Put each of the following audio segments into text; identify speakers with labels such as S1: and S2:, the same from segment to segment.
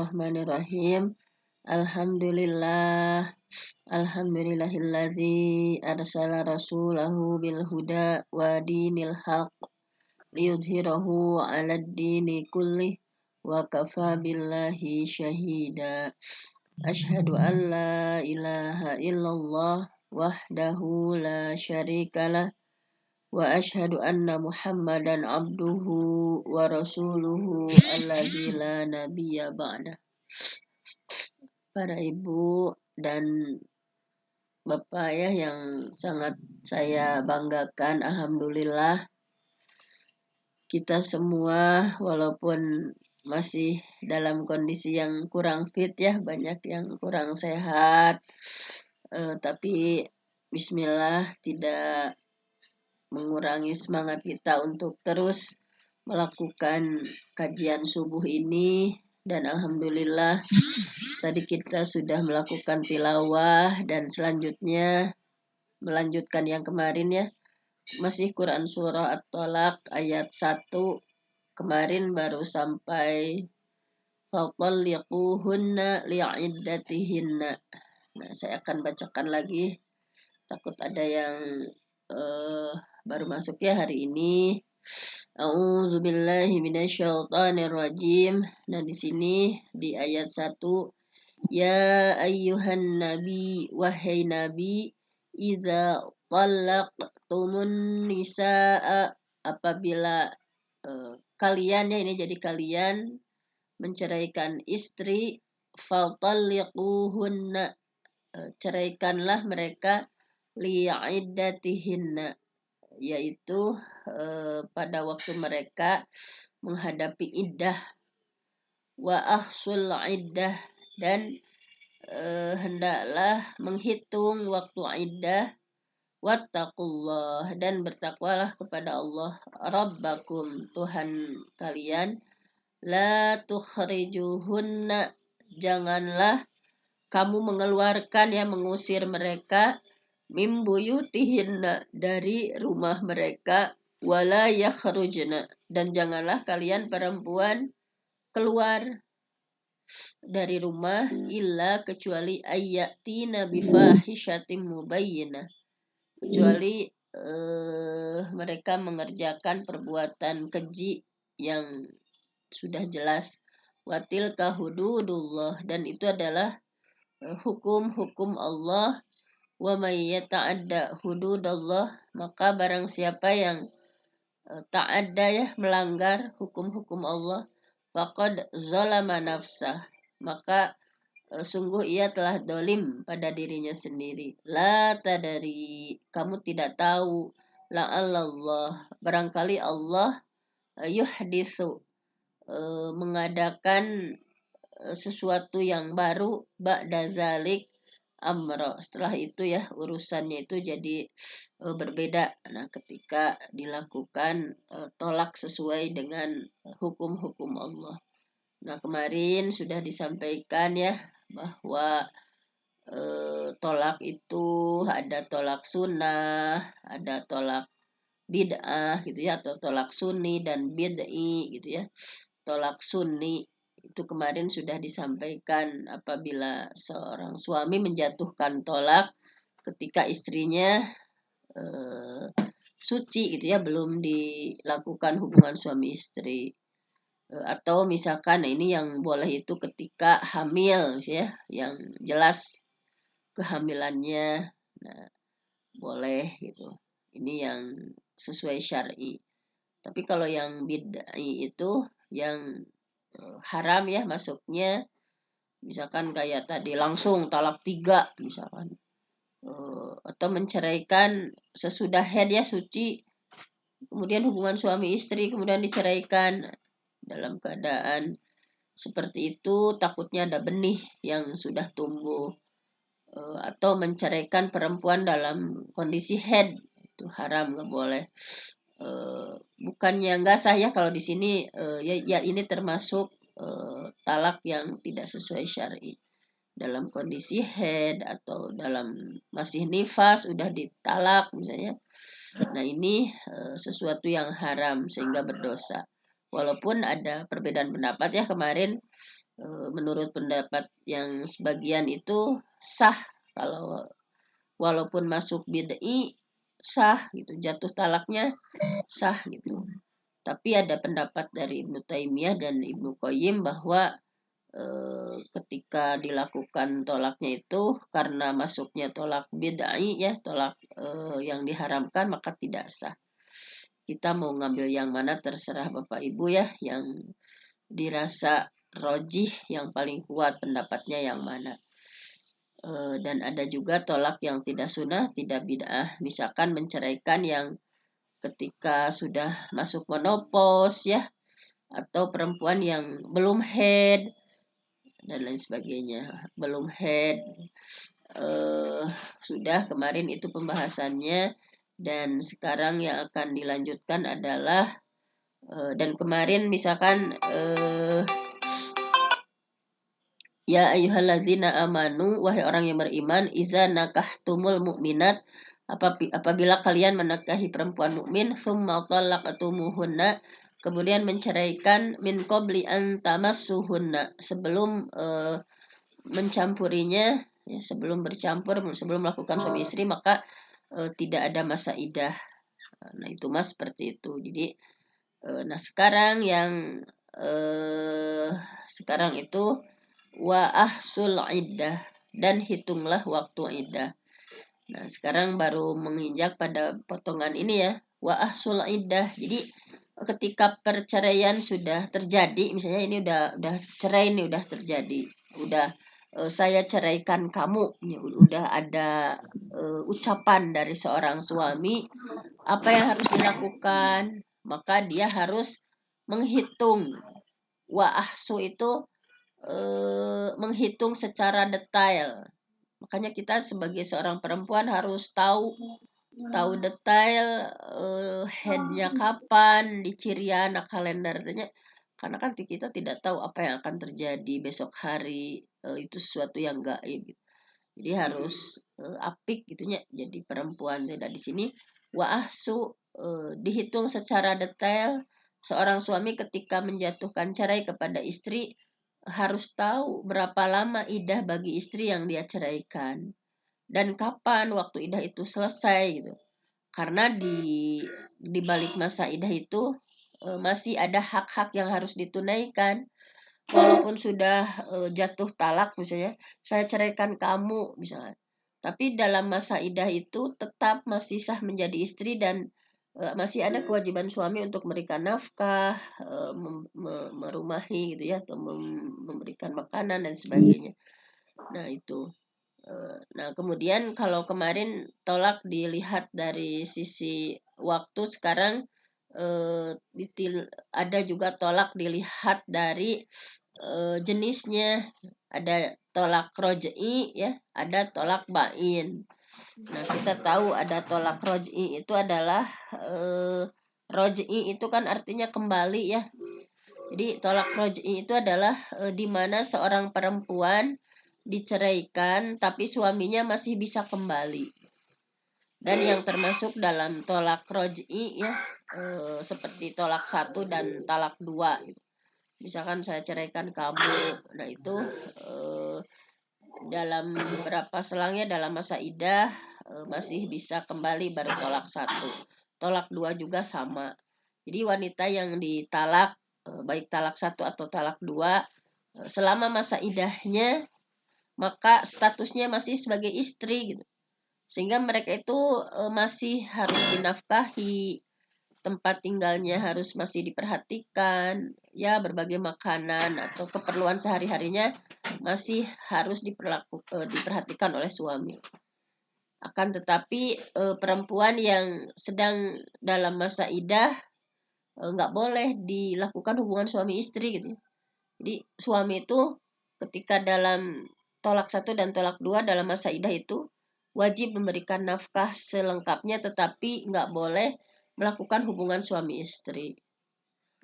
S1: Bismillahirrahmanirrahim. Alhamdulillahilladzi arsala rasulahu bil huda wa dinil haq liyudhhirahu 'alad dini kullih wa kafa billahi syahida. Asyhadu an la ilaha illallah wahdahu la syarikalah wa asyhadu anna Muhammadan abduhu wa rasuluhu alladzi la nabiyya ba'dah. Para ibu dan bapak ya yang sangat saya banggakan, alhamdulillah kita semua walaupun masih dalam kondisi yang kurang fit ya, banyak yang kurang sehat, tapi bismillah tidak mengurangi semangat kita untuk terus melakukan kajian subuh ini. Dan alhamdulillah tadi kita sudah melakukan tilawah dan selanjutnya melanjutkan yang kemarin ya, masih Quran surah At-Tolak ayat 1. Kemarin baru sampai fatalliquhunna li'iddatihinna. Nah, saya akan bacakan lagi, takut ada yang baru masuk ya hari ini. A'udzubillahi minasyaitonirrajim. Nah, di sini di ayat 1, ya ayyuhan nabi, wahai nabi, idza talaqtumun nisaa, apabila kalian ya, ini jadi kalian menceraikan istri, fatalliquhunna, ceraikanlah mereka, li'iddatihinna, yaitu pada waktu mereka menghadapi iddah, wa ahsul iddah, dan hendaklah menghitung waktu iddah, wattaqullah, dan bertakwalah kepada Allah, rabbakum, Tuhan kalian, la tukhrijuhunna, janganlah kamu mengeluarkan ya, mengusir mereka, mim buyutihinna, dari rumah mereka, wala yakhrujna, dan janganlah kalian perempuan keluar dari rumah, illa, kecuali ayyatina bifahishatim mubayyinah, kecuali mereka mengerjakan perbuatan keji yang sudah jelas, watilka hududullah, dan itu adalah hukum-hukum Allah, wa may yata'adda hududallah, maka barang siapa yang ta'adda ya, melanggar hukum-hukum Allah, faqad zalama nafsah, maka sungguh ia telah dolim pada dirinya sendiri. La tadari, kamu tidak tahu, la'allallah, barangkali Allah yuhditsu, mengadakan sesuatu yang baru, ba'da zalik amra, setelah itu ya urusannya itu jadi berbeda. Nah, ketika dilakukan tolak sesuai dengan hukum-hukum Allah. Nah, kemarin sudah disampaikan ya bahwa tolak itu ada tolak sunnah, ada tolak bid'ah gitu ya, atau tolak sunni dan bid'i gitu ya. Tolak sunni itu kemarin sudah disampaikan apabila seorang suami menjatuhkan tolak ketika istrinya suci gitu ya, belum dilakukan hubungan suami istri. Atau misalkan ini yang boleh itu ketika hamil ya, yang jelas kehamilannya, nah boleh gitu. Ini yang sesuai syar'i. Tapi kalau yang bid'i itu yang haram ya masuknya, misalkan kayak tadi langsung talak 3 misalkan, atau menceraikan sesudah haid ya, suci, kemudian hubungan suami istri kemudian diceraikan. Dalam keadaan seperti itu takutnya ada benih yang sudah tumbuh, atau menceraikan perempuan dalam kondisi haid, itu haram, nggak boleh. Bukannya nggak sah ya kalau di sini, ya ini termasuk talak yang tidak sesuai syar'i. Dalam kondisi haid atau dalam masih nifas udah ditalak misalnya, nah ini sesuatu yang haram sehingga berdosa. Walaupun ada perbedaan pendapat ya kemarin, Menurut pendapat yang sebagian itu sah, kalau walaupun masuk bid'i sah gitu, jatuh talaknya sah gitu. Tapi ada pendapat dari Ibnu Taimiyah dan Ibnu Qayyim bahwa ketika dilakukan tolaknya itu karena masuknya tolak bid'ai ya, tolak yang diharamkan, maka tidak sah. Kita mau ngambil yang mana terserah Bapak Ibu ya, yang dirasa rojih yang paling kuat pendapatnya yang mana. Dan ada juga tolak yang tidak sunnah, tidak bid'ah. Misalkan menceraikan yang ketika sudah masuk menopause ya, atau perempuan yang belum head dan lain sebagainya. Belum head, sudah kemarin itu pembahasannya, dan sekarang yang akan dilanjutkan adalah dan kemarin misalkan ya ayyuhallazina amanu, wahai orang yang beriman, iza nakahtumul mu'minat, apabila kalian menikahi perempuan mukmin, summa talaqtumuhunna, kemudian menceraikan, min qabli an tamassuhunna, sebelum mencampurinya ya, sebelum bercampur, sebelum melakukan suami istri, maka tidak ada masa idah. Nah, itu Mas seperti itu. Jadi nah sekarang yang sekarang itu wa ahsul iddah, dan hitunglah waktu iddah. Nah, sekarang baru menginjak pada potongan ini ya, wa ahsul iddah. Jadi ketika perceraian sudah terjadi, misalnya ini udah cerai, ini udah terjadi, udah saya ceraikan kamu, udah ada ucapan dari seorang suami, apa yang harus dilakukan? Maka dia harus menghitung. Wa ahsu itu menghitung secara detail. Makanya kita sebagai seorang perempuan harus tahu detail headnya kapan, di Ciriana kalendernya, karena kan kita tidak tahu apa yang akan terjadi besok hari, itu sesuatu yang gaib. Jadi harus apik gitunya jadi perempuan. Tidak di sini wa ahsu dihitung secara detail. Seorang suami ketika menjatuhkan cerai kepada istri harus tahu berapa lama idah bagi istri yang dia ceraikan dan kapan waktu idah itu selesai gitu. Karena di balik masa idah itu masih ada hak-hak yang harus ditunaikan. Walaupun sudah jatuh talak misalnya, saya ceraikan kamu misalnya. Tapi dalam masa idah itu tetap masih sah menjadi istri, dan masih ada kewajiban suami untuk memberikan nafkah, merumahi gitu ya, atau memberikan makanan dan sebagainya. Nah, itu. Nah, kemudian kalau kemarin tolak dilihat dari sisi waktu, sekarang ada juga tolak dilihat dari jenisnya. Ada tolak roj'i ya, ada tolak bain. Nah, kita tahu ada tolak roj'i itu adalah roj'i itu kan artinya kembali ya. Jadi tolak roj'i itu adalah di mana seorang perempuan diceraikan tapi suaminya masih bisa kembali. Dan yang termasuk dalam tolak roj'i ya, seperti tolak 1 dan talak 2 gitu. Misalkan saya ceraikan kamu, nah itu dalam berapa selangnya dalam masa idah masih bisa kembali, baru tolak 1. Tolak 2 juga sama. Jadi wanita yang ditalak, baik talak 1 atau talak 2, selama masa idahnya maka statusnya masih sebagai istri gitu. Sehingga mereka itu masih harus dinafkahi, tempat tinggalnya harus masih diperhatikan, ya berbagai makanan atau keperluan sehari-harinya masih harus diperhatikan oleh suami. Akan tetapi perempuan yang sedang dalam masa idah nggak boleh dilakukan hubungan suami istri gitu. Jadi suami itu ketika dalam tolak 1 dan tolak 2 dalam masa idah itu wajib memberikan nafkah selengkapnya, tetapi nggak boleh melakukan hubungan suami istri.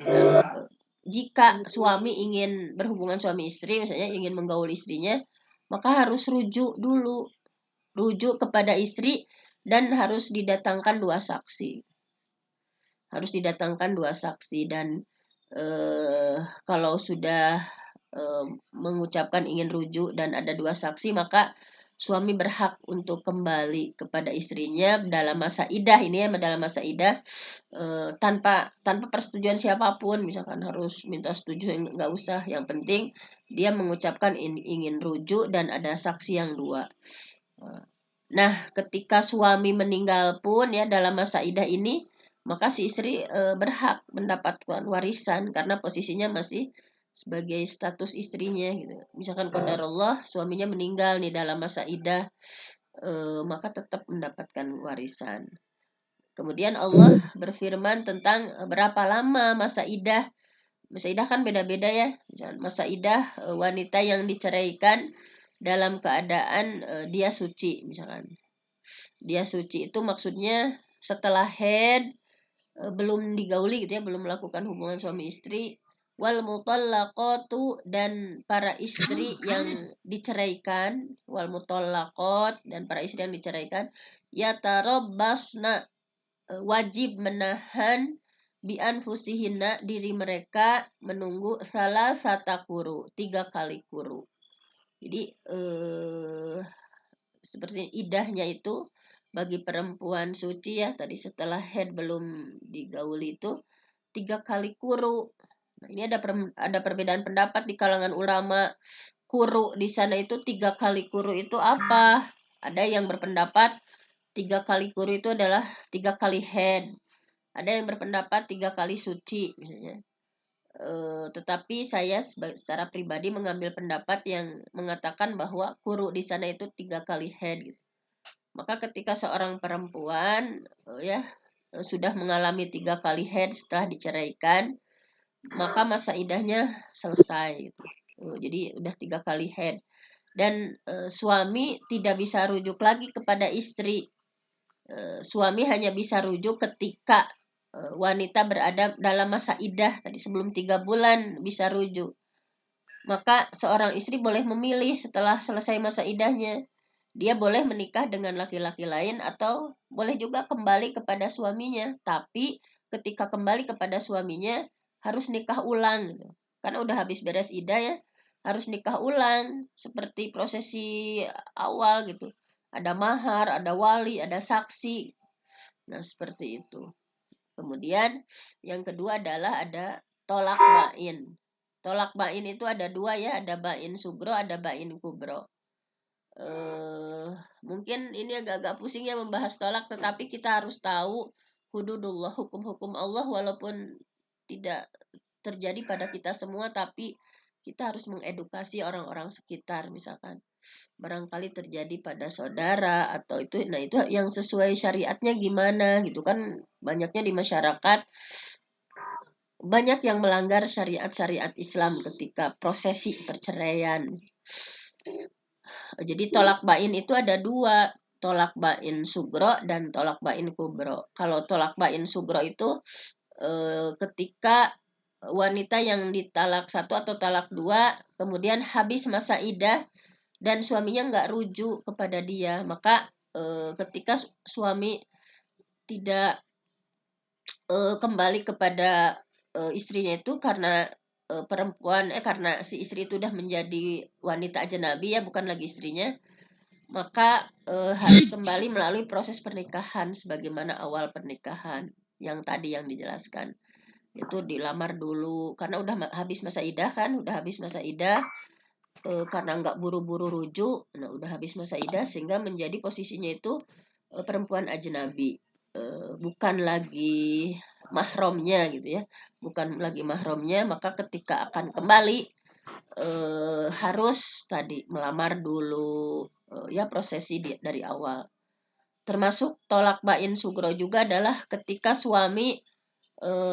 S1: Nah, jika suami ingin berhubungan suami istri, misalnya ingin menggauli istrinya, maka harus rujuk dulu, rujuk kepada istri, dan harus didatangkan 2 saksi. Harus didatangkan 2 saksi, dan kalau sudah mengucapkan ingin rujuk dan ada 2 saksi, maka suami berhak untuk kembali kepada istrinya dalam masa iddah, ini ya, dalam masa iddah, tanpa persetujuan siapapun, misalkan harus minta setuju, nggak usah, yang penting dia mengucapkan ingin rujuk dan ada saksi yang 2. Nah, ketika suami meninggal pun ya dalam masa iddah ini, maka si istri berhak mendapatkan warisan karena posisinya masih sebagai status istrinya gitu. Misalkan qadarullah suaminya meninggal nih dalam masa iddah, maka tetap mendapatkan warisan. Kemudian Allah berfirman tentang berapa lama masa iddah. Masa iddah kan beda-beda ya. Masa iddah wanita yang diceraikan dalam keadaan dia suci, misalkan. Dia suci itu maksudnya setelah head, belum digauli gitu ya, belum melakukan hubungan suami istri. Wal mutallaqatu, dan para istri yang diceraikan, wal mutallaqat, dan para istri yang diceraikan, yatarabbasna, wajib menahan bi anfusihinna, diri mereka, menunggu salah sata kuru, 3 kali kuru. Jadi seperti iddahnya itu bagi perempuan suci ya, tadi setelah head belum digauli itu 3 kali kuru. Nah, ini ada perbedaan pendapat di kalangan ulama. Kuru di sana itu 3 kali kuru itu apa? Ada yang berpendapat 3 kali kuru itu adalah 3 kali head. Ada yang berpendapat 3 kali suci misalnya. Tetapi saya secara pribadi mengambil pendapat yang mengatakan bahwa kuru di sana itu 3 kali head gitu. Maka ketika seorang perempuan sudah mengalami 3 kali head setelah diceraikan, maka masa iddahnya selesai gitu. Jadi udah 3 kali head dan suami tidak bisa rujuk lagi kepada istri. Suami hanya bisa rujuk ketika wanita berada dalam masa iddah, tadi sebelum 3 bulan bisa rujuk. Maka seorang istri boleh memilih setelah selesai masa iddahnya. Dia boleh menikah dengan laki-laki lain atau boleh juga kembali kepada suaminya. Tapi ketika kembali kepada suaminya harus nikah ulang gitu. Karena udah habis beres iddah ya, harus nikah ulang seperti prosesi awal gitu. Ada mahar, ada wali, ada saksi. Nah, seperti itu. Kemudian yang kedua adalah ada tolak bain. Tolak bain itu ada 2 ya, ada bain sugro, ada bain kubro. Mungkin ini agak-agak pusing ya membahas tolak, tetapi kita harus tahu hududullah, hukum-hukum Allah, walaupun tidak terjadi pada kita semua, tapi kita harus mengedukasi orang-orang sekitar, misalkan barangkali terjadi pada saudara atau itu, nah itu yang sesuai syariatnya gimana gitu kan. Banyaknya di masyarakat banyak yang melanggar syariat-syariat Islam ketika prosesi perceraian. Jadi tolak bain itu ada 2, tolak bain sugro dan tolak bain kubro. Kalau tolak bain sugro itu ketika wanita yang ditalak 1 atau talak 2 kemudian habis masa iddah dan suaminya nggak rujuk kepada dia, maka ketika suami tidak kembali kepada istrinya itu karena karena si istri itu udah menjadi wanita ajnabi ya, bukan lagi istrinya, maka harus kembali melalui proses pernikahan sebagaimana awal pernikahan yang tadi yang dijelaskan. Itu dilamar dulu karena udah habis masa iddah kan, udah habis masa iddah, karena nggak buru-buru rujuk, nah udah habis masa iddah sehingga menjadi posisinya itu perempuan ajnabi, bukan lagi mahramnya gitu ya, bukan lagi mahramnya, maka ketika akan kembali harus tadi melamar dulu, ya prosesi dari awal. Termasuk tolak bain sugro juga adalah ketika suami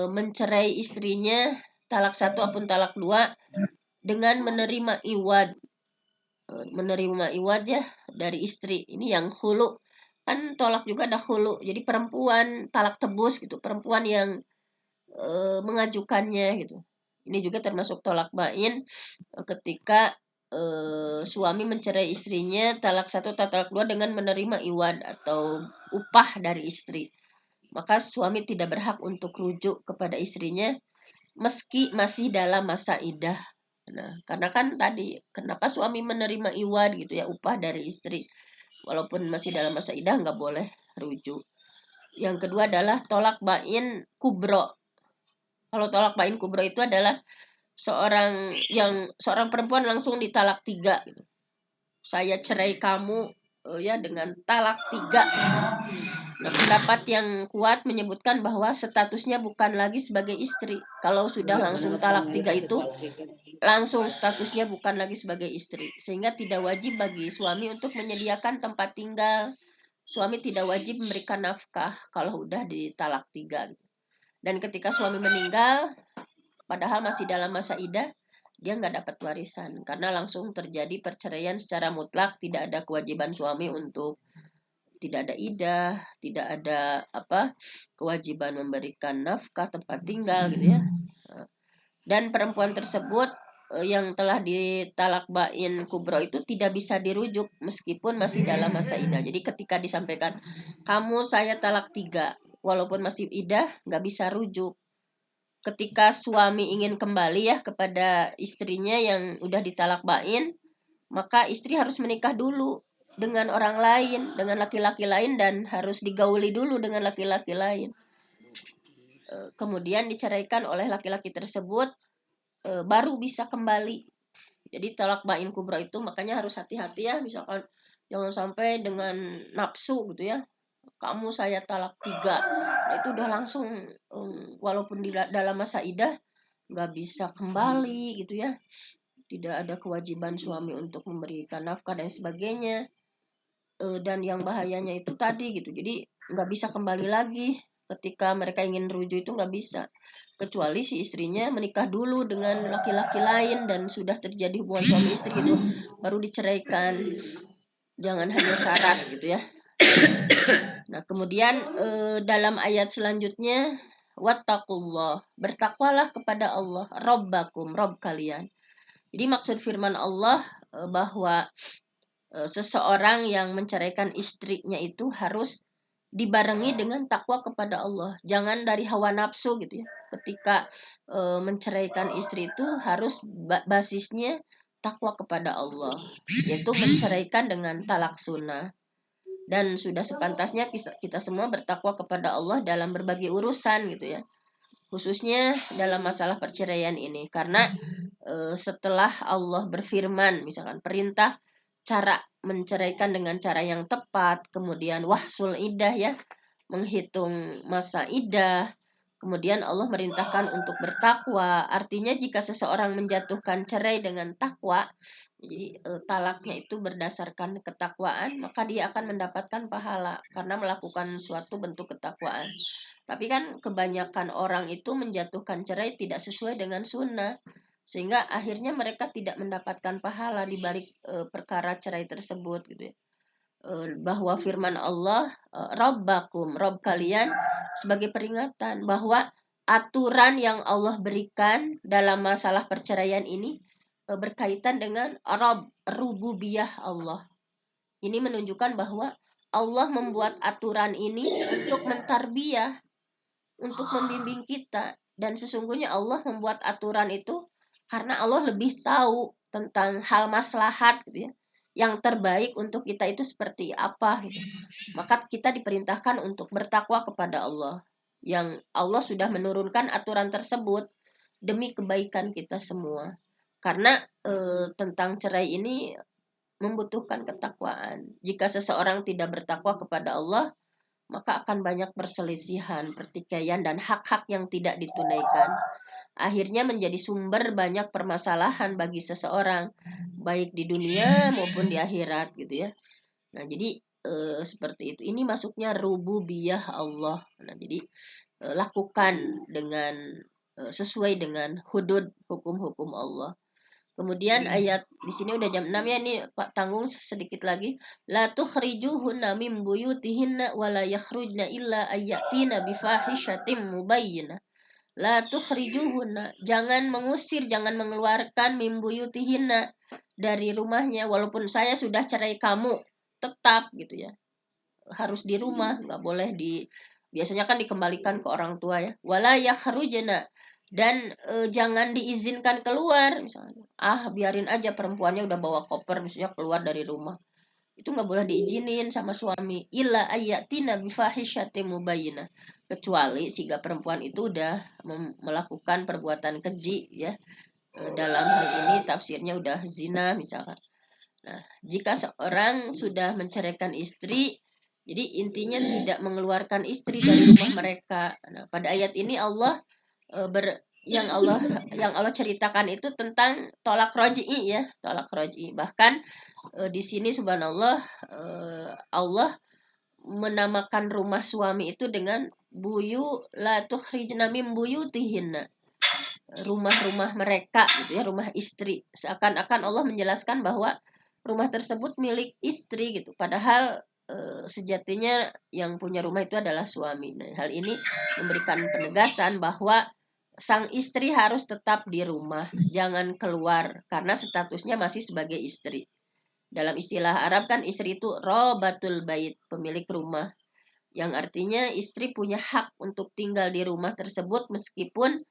S1: mencerai istrinya talak 1 ataupun talak 2 dengan menerima iwad. Menerima iwad ya dari istri. Ini yang hulu. Kan tolak juga ada hulu. Jadi perempuan talak tebus gitu, perempuan yang mengajukannya gitu. Ini juga termasuk tolak bain ketika suami mencerai istrinya talak 1 atau talak 2 dengan menerima iwad atau upah dari istri. Maka suami tidak berhak untuk rujuk kepada istrinya meski masih dalam masa iddah. Nah, karena kan tadi kenapa suami menerima iwad gitu ya, upah dari istri walaupun masih dalam masa idah nggak boleh rujuk. Yang kedua adalah tolak bain kubro. Kalau tolak bain kubro itu adalah seorang perempuan langsung ditalak 3 gitu. Saya cerai kamu ya dengan talak 3. Nah, pendapat yang kuat menyebutkan bahwa statusnya bukan lagi sebagai istri. Kalau sudah langsung talak 3 itu langsung statusnya bukan lagi sebagai istri, sehingga tidak wajib bagi suami untuk menyediakan tempat tinggal. Suami tidak wajib memberikan nafkah kalau udah ditalak 3 gitu. Dan ketika suami meninggal padahal masih dalam masa iddah, dia nggak dapat warisan karena langsung terjadi perceraian secara mutlak, tidak ada kewajiban suami untuk, tidak ada iddah, tidak ada kewajiban memberikan nafkah, tempat tinggal gitu ya. Dan perempuan tersebut yang telah ditalak bain kubro itu tidak bisa dirujuk meskipun masih dalam masa iddah. Jadi ketika disampaikan kamu saya talak 3 walaupun masih iddah nggak bisa rujuk. Ketika suami ingin kembali ya kepada istrinya yang udah ditalak bain, maka istri harus menikah dulu dengan orang lain, dengan laki-laki lain, dan harus digauli dulu dengan laki-laki lain. Kemudian diceraikan oleh laki-laki tersebut, baru bisa kembali. Jadi talak bain kubra itu makanya harus hati-hati ya, misalkan jangan sampai dengan nafsu gitu ya, kamu saya talak 3. Nah, itu udah langsung walaupun di dalam masa iddah nggak bisa kembali gitu ya, tidak ada kewajiban suami untuk memberikan nafkah dan sebagainya. Dan yang bahayanya itu tadi gitu, jadi nggak bisa kembali lagi ketika mereka ingin rujuk, itu nggak bisa kecuali si istrinya menikah dulu dengan laki-laki lain dan sudah terjadi hubungan suami istri gitu, baru diceraikan, jangan hanya syarat gitu ya. Nah, kemudian dalam ayat selanjutnya, wattaqullah, bertakwalah kepada Allah, robbakum, rob kalian. Jadi maksud firman Allah bahwa seseorang yang menceraikan istrinya itu harus dibarengi dengan takwa kepada Allah. Jangan dari hawa nafsu gitu ya. Ketika menceraikan istri itu harus basisnya takwa kepada Allah, yaitu menceraikan dengan talak sunnah. Dan sudah sepantasnya kita semua bertakwa kepada Allah dalam berbagai urusan gitu ya, khususnya dalam masalah perceraian ini, karena setelah Allah berfirman misalkan perintah cara menceraikan dengan cara yang tepat, kemudian wahsul iddah ya, menghitung masa iddah, kemudian Allah merintahkan untuk bertakwa. Artinya jika seseorang menjatuhkan cerai dengan takwa, jadi talaknya itu berdasarkan ketakwaan, maka dia akan mendapatkan pahala karena melakukan suatu bentuk ketakwaan. Tapi kan kebanyakan orang itu menjatuhkan cerai tidak sesuai dengan sunnah, sehingga akhirnya mereka tidak mendapatkan pahala di balik perkara cerai tersebut gitu ya. Bahwa firman Allah, Rabbakum, Rob kalian, sebagai peringatan bahwa aturan yang Allah berikan dalam masalah perceraian ini berkaitan dengan rububiyah Allah. Ini menunjukkan bahwa Allah membuat aturan ini untuk mentarbiyah, untuk membimbing kita, dan sesungguhnya Allah membuat aturan itu karena Allah lebih tahu tentang hal maslahat gitu ya, yang terbaik untuk kita itu seperti apa gitu. Maka kita diperintahkan untuk bertakwa kepada Allah, yang Allah sudah menurunkan aturan tersebut demi kebaikan kita semua. Karena tentang cerai ini membutuhkan ketakwaan. Jika seseorang tidak bertakwa kepada Allah, maka akan banyak perselisihan, pertikaian, dan hak-hak yang tidak ditunaikan. Akhirnya menjadi sumber banyak permasalahan bagi seseorang, baik di dunia maupun di akhirat gitu ya. Nah, jadi seperti itu. Ini masuknya rububiyah Allah. Nah, jadi lakukan dengan sesuai dengan hudud hukum-hukum Allah. Kemudian ayat di sini udah jam 6 ya, ini Pak tanggung sedikit lagi. La tukhrijuhunna min buyutihinna wa la yakhrujna illa ayatina bifahishatin mubayyinah. La tukhrijuhunna, jangan mengusir, jangan mengeluarkan min buyutihinna, dari rumahnya, walaupun saya sudah cerai kamu, tetap gitu ya. Harus di rumah, nggak boleh biasanya kan dikembalikan ke orang tua ya. Wala yakhrujna, Dan jangan diizinkan keluar misalnya. Biarin aja perempuannya udah bawa koper misalnya keluar dari rumah. Itu nggak boleh diizinin sama suami. Illa ayatina bifahisyatin mubayyinah. Kecuali jika perempuan itu udah melakukan perbuatan keji ya. Dalam hal ini tafsirnya udah zina misalkan. Nah, jika seorang sudah menceraikan istri, jadi intinya tidak mengeluarkan istri dari rumah mereka. Nah, pada ayat ini Allah yang Allah ceritakan itu tentang tolak roj'i ya, tolak roj'i. Bahkan di sini subhanallah Allah menamakan rumah suami itu dengan buyu la tukhrijna min buyutihinna, rumah-rumah mereka gitu ya, rumah istri. Seakan-akan Allah menjelaskan bahwa rumah tersebut milik istri gitu. Padahal sejatinya yang punya rumah itu adalah suami. Nah, hal ini memberikan penegasan bahwa sang istri harus tetap di rumah, jangan keluar karena statusnya masih sebagai istri. Dalam istilah Arab kan istri itu robatul bait, pemilik rumah. Yang artinya istri punya hak untuk tinggal di rumah tersebut meskipun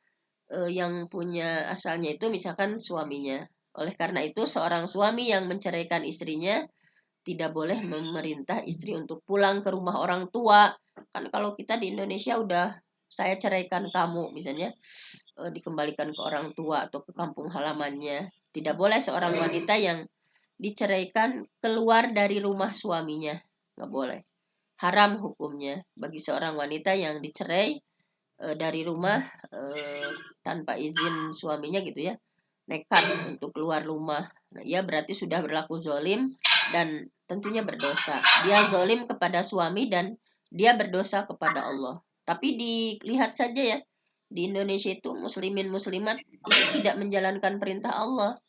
S1: yang punya asalnya itu misalkan suaminya. Oleh karena itu seorang suami yang menceraikan istrinya tidak boleh memerintah istri untuk pulang ke rumah orang tua. Kan kalau kita di Indonesia udah saya ceraikan kamu misalnya dikembalikan ke orang tua atau ke kampung halamannya. Tidak boleh seorang wanita yang diceraikan keluar dari rumah suaminya. Nggak boleh. Haram hukumnya bagi seorang wanita yang dicerai dari rumah tanpa izin suaminya gitu ya, nekat untuk keluar rumah. Nah, ia berarti sudah berlaku zolim dan tentunya berdosa. Dia zolim kepada suami dan dia berdosa kepada Allah. Tapi dilihat saja ya, di Indonesia itu muslimin muslimat itu tidak menjalankan perintah Allah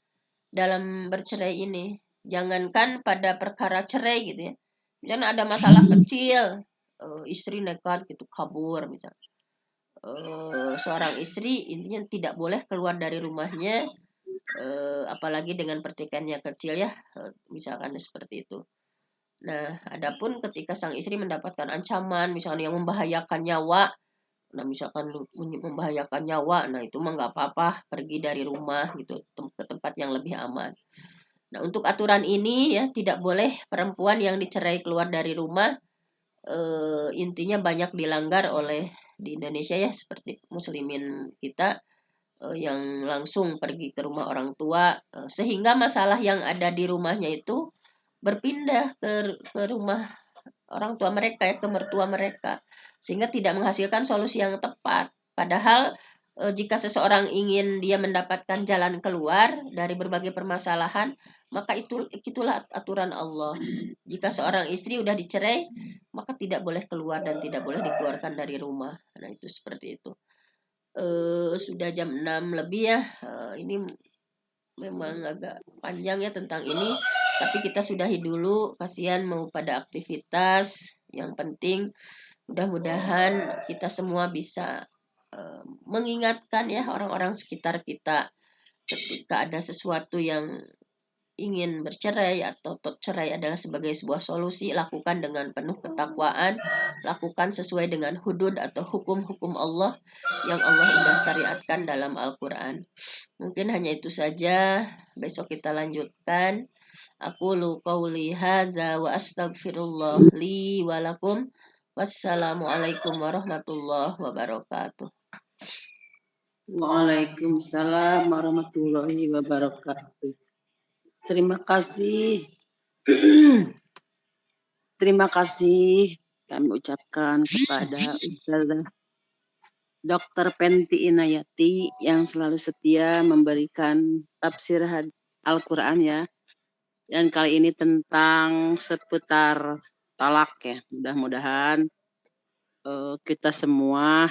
S1: dalam bercerai ini. Jangankan pada perkara cerai gitu ya. Misalnya ada masalah kecil, istri nekat gitu kabur misalnya. Seorang istri intinya tidak boleh keluar dari rumahnya, apalagi dengan pertikaiannya kecil ya, misalkan seperti itu. Nah, adapun ketika sang istri mendapatkan ancaman, misalnya yang membahayakan nyawa, nah misalkan membahayakan nyawa, nah itu mah nggak apa-apa, pergi dari rumah gitu ke tempat yang lebih aman. Nah, untuk aturan ini ya tidak boleh perempuan yang dicerai keluar dari rumah, intinya banyak dilanggar oleh di Indonesia ya, seperti muslimin kita yang langsung pergi ke rumah orang tua, sehingga masalah yang ada di rumahnya itu berpindah ke rumah orang tua mereka ya, ke mertua mereka, sehingga tidak menghasilkan solusi yang tepat. Padahal jika seseorang ingin dia mendapatkan jalan keluar dari berbagai permasalahan, maka itulah aturan Allah. Jika seorang istri udah dicerai, maka tidak boleh keluar dan tidak boleh dikeluarkan dari rumah. Nah, itu seperti itu. Sudah jam 6 lebih ya. Ini memang agak panjang ya tentang ini, tapi kita sudahi dulu. Kasihan mau pada aktivitas. Yang penting mudah-mudahan kita semua bisa mengingatkan ya orang-orang sekitar kita ketika ada sesuatu yang ingin bercerai atau cerai adalah sebagai sebuah solusi, lakukan dengan penuh ketakwaan, lakukan sesuai dengan hudud atau hukum-hukum Allah yang Allah sudah syariatkan dalam Al-Quran. Mungkin hanya itu saja, besok kita lanjutkan. Aku qauli hadza wa astaghfirullah li wa lakum. Wassalamualaikum warahmatullahi wabarakatuh.
S2: Waalaikumsalam warahmatullahi wabarakatuh. Terima kasih. Terima kasih kami ucapkan kepada Ustazah Dr. Penti Inayati yang selalu setia memberikan tafsir Al-Quran ya. Dan kali ini tentang seputar talak ya. Mudah-mudahan kita semua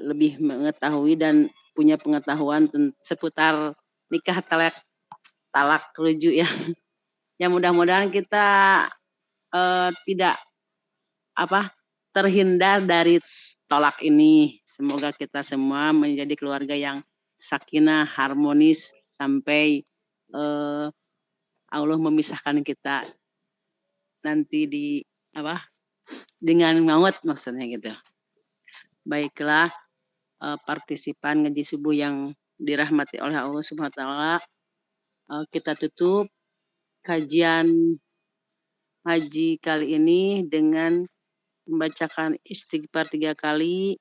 S2: lebih mengetahui dan punya pengetahuan seputar nikah talak rujuk ya. Ya mudah-mudahan kita tidak terhindar dari tolak ini. Semoga kita semua menjadi keluarga yang sakinah, harmonis sampai Allah memisahkan kita nanti dengan maut maksudnya gitu. Baiklah, partisipan ngaji subuh yang dirahmati oleh Allah Subhanahu wa taala. Kita tutup kajian haji kali ini dengan membacakan istighfar 3 kali,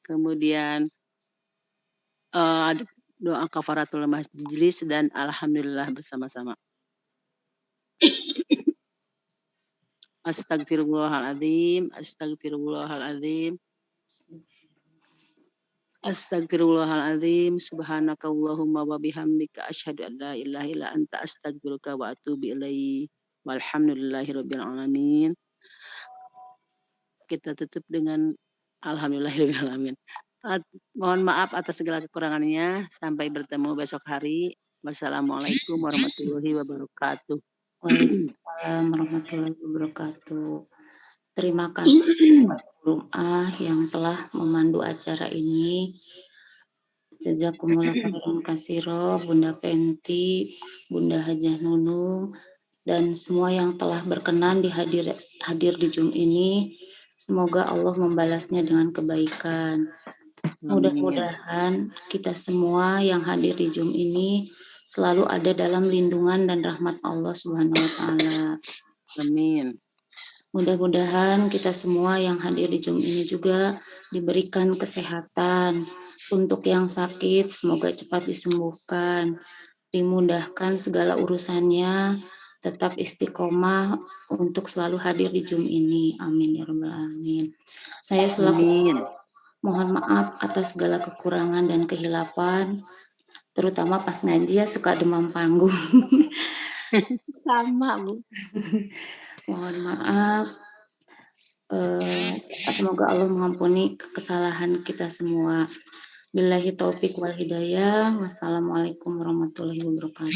S2: kemudian doa kafaratul majlis dan alhamdulillah bersama-sama. Astagfirullahaladzim, astagfirullahaladzim, astagfirullahaladzim, subhanakallahumma wa bihamdika asyhadu an la ilaha illa anta astaghfiruka wa atubu ilaik. Walhamdulillahirabbil alamin. Kita tutup dengan alhamdulillahirabbil alamin. Mohon maaf atas segala kekurangannya. Sampai bertemu besok hari. Wassalamualaikum warahmatullahi wabarakatuh.
S3: Waalaikumsalam warahmatullahi wabarakatuh. Terima kasih Rumah yang telah memandu acara ini. Jazakumullah khairan katsiro, Bunda Penti, Bunda Hajah Nunung, dan semua yang telah berkenan hadir di Zoom ini. Semoga Allah membalasnya dengan kebaikan. Mudah-mudahan kita semua yang hadir di Zoom ini selalu ada dalam lindungan dan rahmat Allah Subhanahu wa taala.
S2: Amin.
S3: Mudah-mudahan kita semua yang hadir di Zoom ini juga diberikan kesehatan. Untuk yang sakit semoga cepat disembuhkan, dimudahkan segala urusannya, tetap istiqomah untuk selalu hadir di Zoom ini. Amin ya rabbal alamin. Saya selaku mohon maaf atas segala kekurangan dan kehilapan, terutama pas ngaji ya suka demam panggung.
S2: Sama, Bu.
S3: Mohon maaf. Semoga Allah mengampuni kesalahan kita semua. Billahi taufik wal hidayah. Wassalamualaikum warahmatullahi wabarakatuh.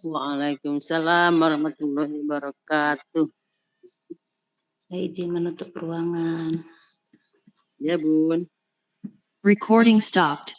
S2: Waalaikumsalam warahmatullahi wabarakatuh.
S3: Saya izin menutup ruangan.
S2: Ya, Bun.
S4: Recording stopped.